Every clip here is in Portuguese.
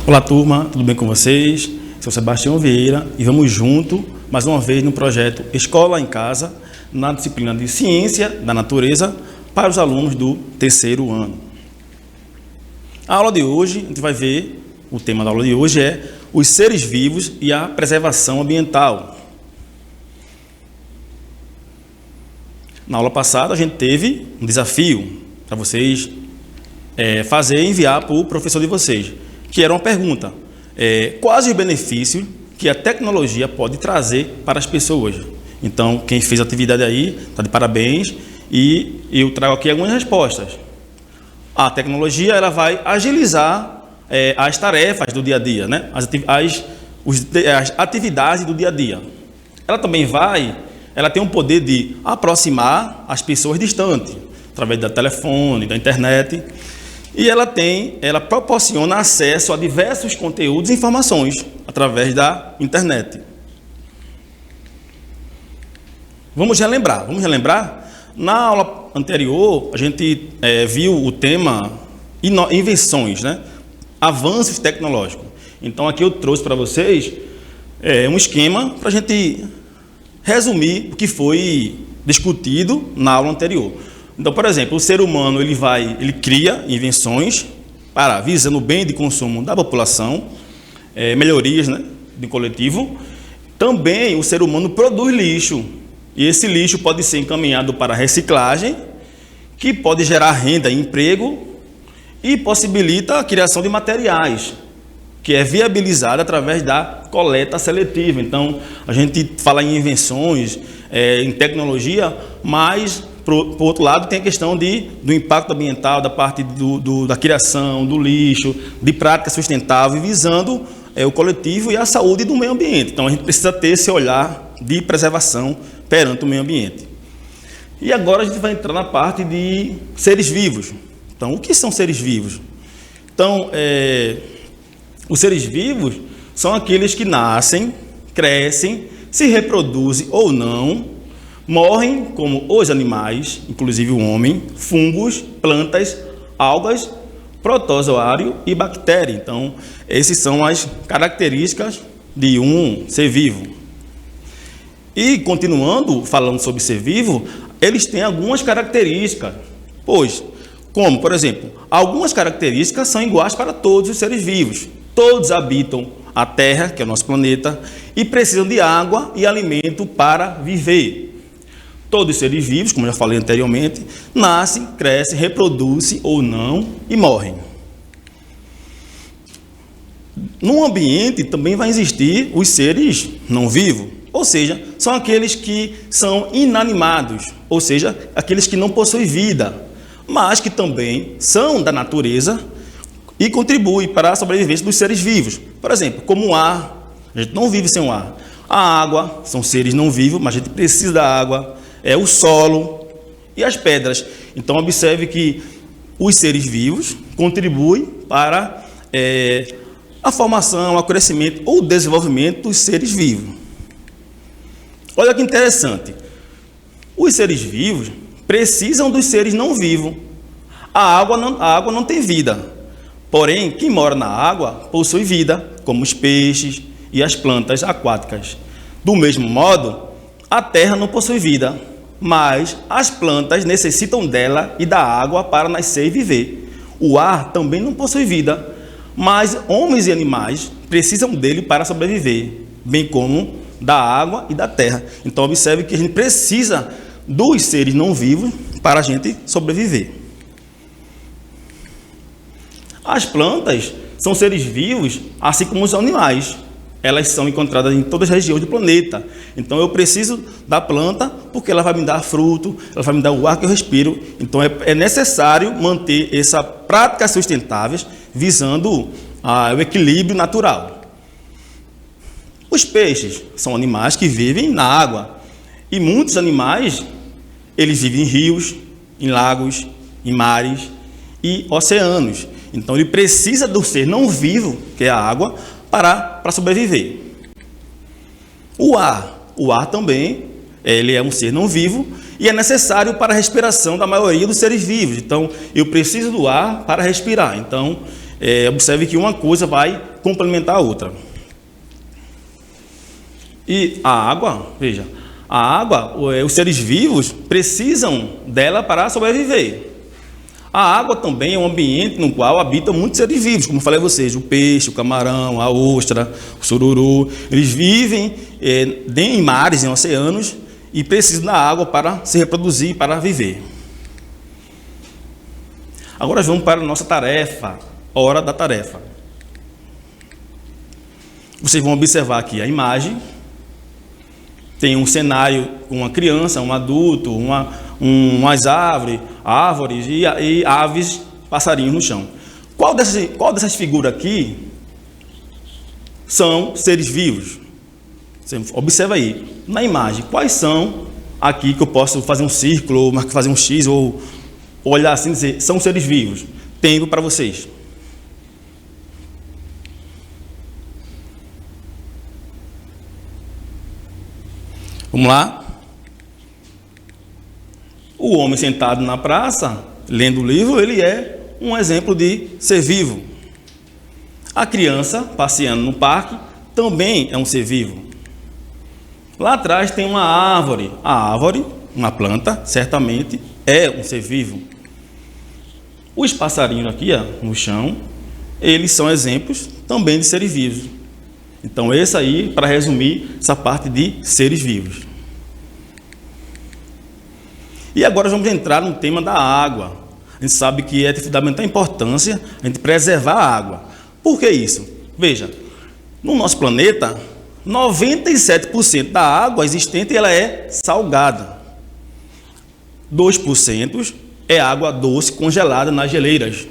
Olá, turma, tudo bem com vocês? Sou Sebastião Vieira e vamos junto, mais uma vez, no projeto Escola em Casa, na disciplina de Ciência da Natureza, para os alunos do terceiro ano. A aula de hoje, a gente vai ver, o tema da aula de hoje é os seres vivos e a preservação ambiental. Na aula passada, a gente teve um desafio para vocês fazer e enviar para o professor de vocês, que era uma pergunta: quais os benefícios que a tecnologia pode trazer para as pessoas? Então, quem fez a atividade aí está de parabéns e eu trago aqui algumas respostas. A tecnologia ela vai agilizar as tarefas do dia a dia, né? as atividades do dia a dia. Ela também tem um poder de aproximar as pessoas distantes, através do telefone, da internet. E ela proporciona acesso a diversos conteúdos e informações através da internet. Vamos relembrar. Na aula anterior, a gente viu o tema invenções, né? Avanços tecnológicos. Então, aqui eu trouxe para vocês um esquema para a gente resumir o que foi discutido na aula anterior. Então, por exemplo, o ser humano ele cria invenções visando o bem de consumo da população, melhorias, né, de coletivo. Também o ser humano produz lixo, e esse lixo pode ser encaminhado para a reciclagem, que pode gerar renda e emprego, e possibilita a criação de materiais, que é viabilizada através da coleta seletiva. Então, a gente fala em invenções, em tecnologia, mas por outro lado, tem a questão do impacto ambiental, da parte da criação, do lixo, de prática sustentável, visando o coletivo e a saúde do meio ambiente. Então, a gente precisa ter esse olhar de preservação perante o meio ambiente. E agora a gente vai entrar na parte de seres vivos. Então, o que são seres vivos? Então, os seres vivos são aqueles que nascem, crescem, se reproduzem ou não, morrem como os animais, inclusive o homem, fungos, plantas, algas, protozoário e bactéria. Então, essas são as características de um ser vivo. E, continuando falando sobre ser vivo, eles têm algumas características, como, por exemplo, algumas características são iguais para todos os seres vivos. Todos habitam a Terra, que é o nosso planeta, e precisam de água e alimento para viver. Todos os seres vivos, como já falei anteriormente, nascem, crescem, reproduzem ou não e morrem. No ambiente também vai existir os seres não vivos, ou seja, são aqueles que são inanimados, ou seja, aqueles que não possuem vida, mas que também são da natureza e contribuem para a sobrevivência dos seres vivos. Por exemplo, como o ar, a gente não vive sem o ar. A água, são seres não vivos, mas a gente precisa da água. O solo e as pedras. Então, observe que os seres vivos contribuem para a formação, o crescimento ou o desenvolvimento dos seres vivos. Olha que interessante. Os seres vivos precisam dos seres não vivos. A água não tem vida. Porém, quem mora na água possui vida, como os peixes e as plantas aquáticas. Do mesmo modo, a terra não possui vida, mas as plantas necessitam dela e da água para nascer e viver. O ar também não possui vida, mas homens e animais precisam dele para sobreviver, bem como da água e da terra. Então, observe que a gente precisa dos seres não vivos para a gente sobreviver. As plantas são seres vivos, assim como os animais. Elas são encontradas em todas as regiões do planeta. Então, eu preciso da planta porque ela vai me dar fruto, ela vai me dar o ar que eu respiro. Então, é necessário manter essa práticas sustentáveis visando o equilíbrio natural. Os peixes são animais que vivem na água. E muitos animais, eles vivem em rios, em lagos, em mares e oceanos. Então, ele precisa do ser não vivo, que é a água, para sobreviver. O ar também, ele é um ser não vivo e é necessário para a respiração da maioria dos seres vivos. Então, eu preciso do ar para respirar. Então, observe que uma coisa vai complementar a outra. E a água, veja, a água, os seres vivos precisam dela para sobreviver. A água também é um ambiente no qual habitam muitos seres vivos, como eu falei a vocês, o peixe, o camarão, a ostra, o sururu. Eles vivem em mares, em oceanos, e precisam da água para se reproduzir, para viver. Agora vamos para a nossa tarefa, hora da tarefa. Vocês vão observar aqui a imagem. Tem um cenário com uma criança, um adulto, umas árvores e aves, passarinhos no chão. Qual dessas figuras aqui são seres vivos? Você observa aí, na imagem, quais são aqui que eu posso fazer um círculo, ou fazer um X, ou olhar assim e dizer, são seres vivos. Tempo para vocês. Vamos lá. O homem sentado na praça, lendo o livro, ele é um exemplo de ser vivo. A criança passeando no parque também é um ser vivo. Lá atrás tem uma árvore. A árvore, uma planta, certamente é um ser vivo. Os passarinhos aqui, no chão, eles são exemplos também de seres vivos. Então, esse aí, para resumir, essa parte de seres vivos. E agora vamos entrar no tema da água. A gente sabe que é de fundamental importância a gente preservar a água. Por que isso? Veja, no nosso planeta, 97% da água existente ela é salgada. 2% é água doce congelada nas geleiras.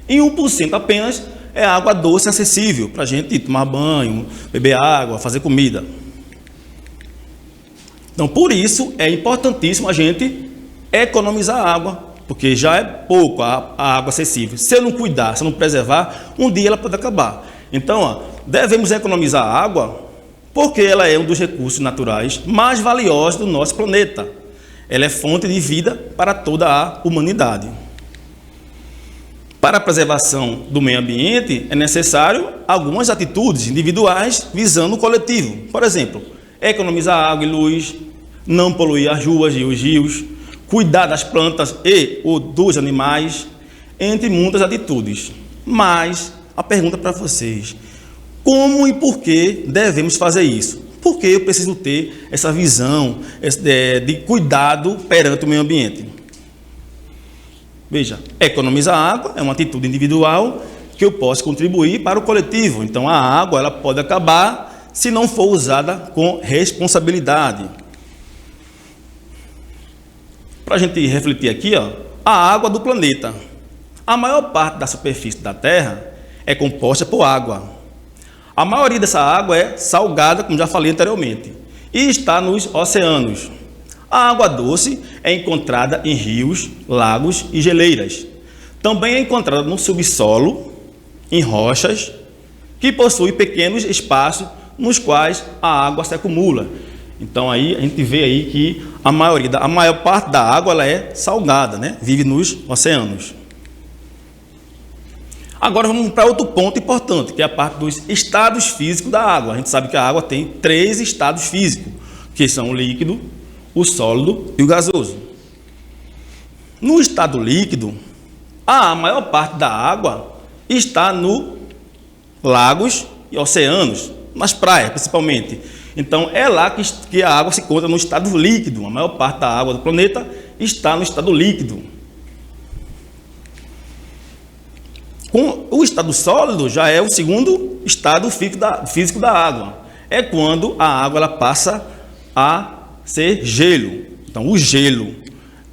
E 1% apenas é água doce acessível para a gente tomar banho, beber água, fazer comida. Então, por isso, é importantíssimo a gente economizar água, porque já é pouco a água acessível. Se eu não cuidar, se eu não preservar, um dia ela pode acabar. Então, devemos economizar água, porque ela é um dos recursos naturais mais valiosos do nosso planeta. Ela é fonte de vida para toda a humanidade. Para a preservação do meio ambiente, é necessário algumas atitudes individuais visando o coletivo. Por exemplo, economizar água e luz, não poluir as ruas e os rios, cuidar das plantas e ou dos animais, entre muitas atitudes. Mas a pergunta para vocês, como e por que devemos fazer isso? Por que eu preciso ter essa visão de cuidado perante o meio ambiente? Veja, economizar água é uma atitude individual que eu posso contribuir para o coletivo. Então, a água ela pode acabar se não for usada com responsabilidade. Para a gente refletir aqui, a água do planeta. A maior parte da superfície da Terra é composta por água. A maioria dessa água é salgada, como já falei anteriormente, e está nos oceanos. A água doce é encontrada em rios, lagos e geleiras. Também é encontrada no subsolo, em rochas, que possuem pequenos espaços nos quais a água se acumula. Então aí a gente vê aí que a maior parte da água ela é salgada, né? Vive nos oceanos. Agora vamos para outro ponto importante, que é a parte dos estados físicos da água. A gente sabe que a água tem 3 estados físicos, que são o líquido, o sólido e o gasoso. No estado líquido, a maior parte da água está nos lagos e oceanos, nas praias principalmente. Então é lá que a água se encontra no estado líquido. A maior parte da água do planeta está no estado líquido. Com o estado sólido já é o segundo estado físico da água. É quando a água ela passa a ser gelo. Então o gelo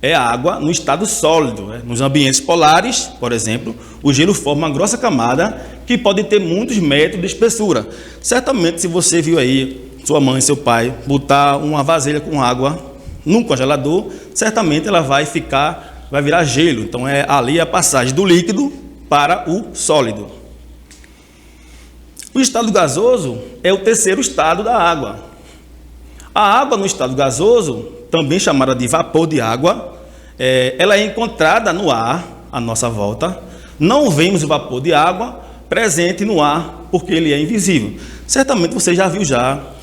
é água no estado sólido. Nos ambientes polares, por exemplo, o gelo forma uma grossa camada que pode ter muitos metros de espessura. Certamente, se você viu aí sua mãe, seu pai, botar uma vasilha com água num congelador, certamente ela vai virar gelo. Então é ali a passagem do líquido para o sólido. O estado gasoso é o terceiro estado da água. A água no estado gasoso, também chamada de vapor de água, ela é encontrada no ar à nossa volta, não vemos o vapor de água presente no ar porque ele é invisível. Certamente você já viu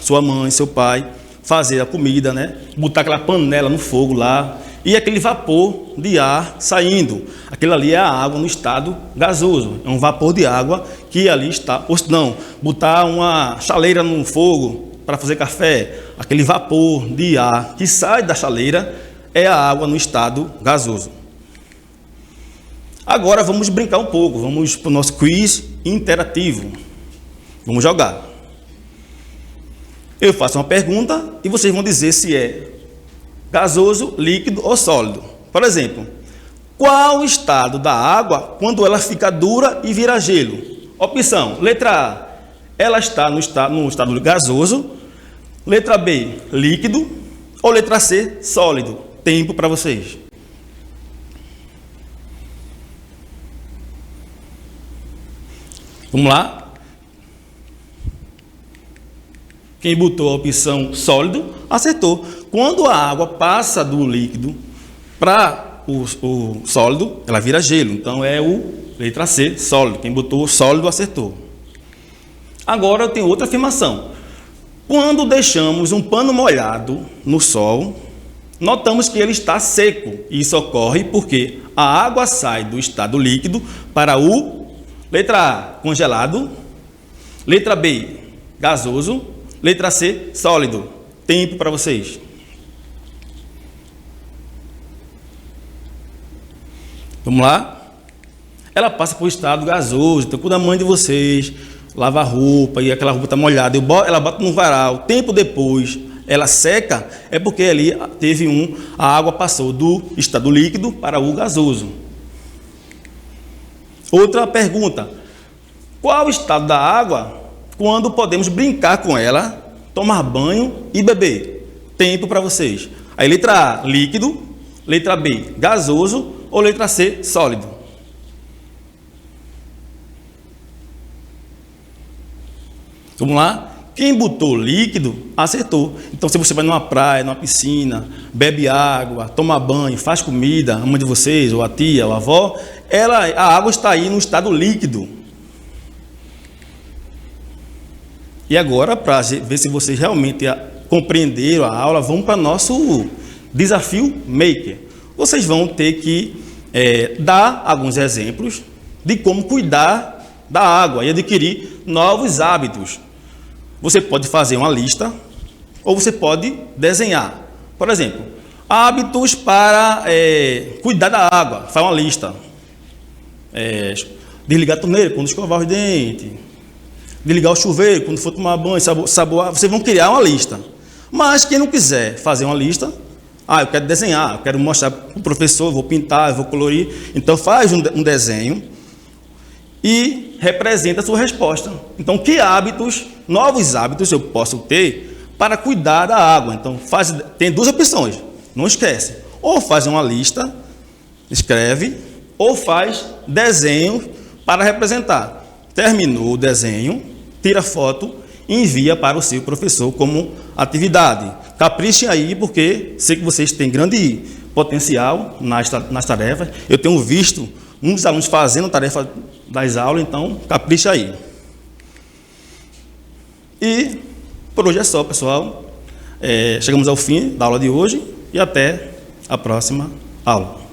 sua mãe, seu pai fazer a comida, né? Botar aquela panela no fogo lá e aquele vapor de ar saindo. Aquilo ali é a água no estado gasoso. É um vapor de água que ali está. Ou não, botar uma chaleira no fogo para fazer café. Aquele vapor de ar que sai da chaleira é a água no estado gasoso. Agora vamos brincar um pouco. Vamos para o nosso quiz interativo. Vamos jogar. Eu faço uma pergunta e vocês vão dizer se é gasoso, líquido ou sólido. Por exemplo, qual o estado da água quando ela fica dura e vira gelo? Opção, letra A, ela está no estado gasoso. Letra B, líquido. Ou letra C, sólido. Tempo para vocês. Vamos lá. Quem botou a opção sólido, acertou. Quando a água passa do líquido para o sólido, ela vira gelo. Então é o letra C, sólido. Quem botou o sólido, acertou. Agora eu tenho outra afirmação. Quando deixamos um pano molhado no sol, notamos que ele está seco. Isso ocorre porque a água sai do estado líquido para o letra A, congelado. Letra B, gasoso. Letra C, sólido. Tempo para vocês. Vamos lá? Ela passa por um estado gasoso. Então, quando a mãe de vocês lava a roupa e aquela roupa está molhada, ela bota no varal, tempo depois ela seca, é porque ali a água passou do estado líquido para o gasoso. Outra pergunta. Qual o estado da água quando podemos brincar com ela, tomar banho e beber? Tempo para vocês. Aí, letra A, líquido. Letra B, gasoso. Ou letra C, sólido. Vamos lá? Quem botou líquido, acertou. Então, se você vai numa praia, numa piscina, bebe água, toma banho, faz comida, a mãe de vocês, ou a tia, ou a avó, a água está aí no estado líquido. E agora, para ver se vocês realmente compreenderam a aula, vamos para nosso desafio Maker. Vocês vão ter que dar alguns exemplos de como cuidar da água e adquirir novos hábitos. Você pode fazer uma lista ou você pode desenhar. Por exemplo, hábitos para cuidar da água. Faz uma lista. Desligar a torneira quando escovar os dentes. Desligar o chuveiro quando for tomar banho, saboar. Vocês vão criar uma lista. Mas quem não quiser fazer uma lista, eu quero desenhar, eu quero mostrar para o professor, vou pintar, vou colorir. Então faz um desenho e representa a sua resposta. Então, que novos hábitos eu posso ter para cuidar da água? Então, tem duas opções, não esquece. Ou faz uma lista, escreve, ou faz desenho para representar. Terminou o desenho, tira foto e envia para o seu professor como atividade. Caprichem aí, porque sei que vocês têm grande potencial nas tarefas. Eu tenho visto muitos alunos fazendo tarefa das aulas, então capricha aí. E por hoje é só, pessoal. Chegamos ao fim da aula de hoje e até a próxima aula.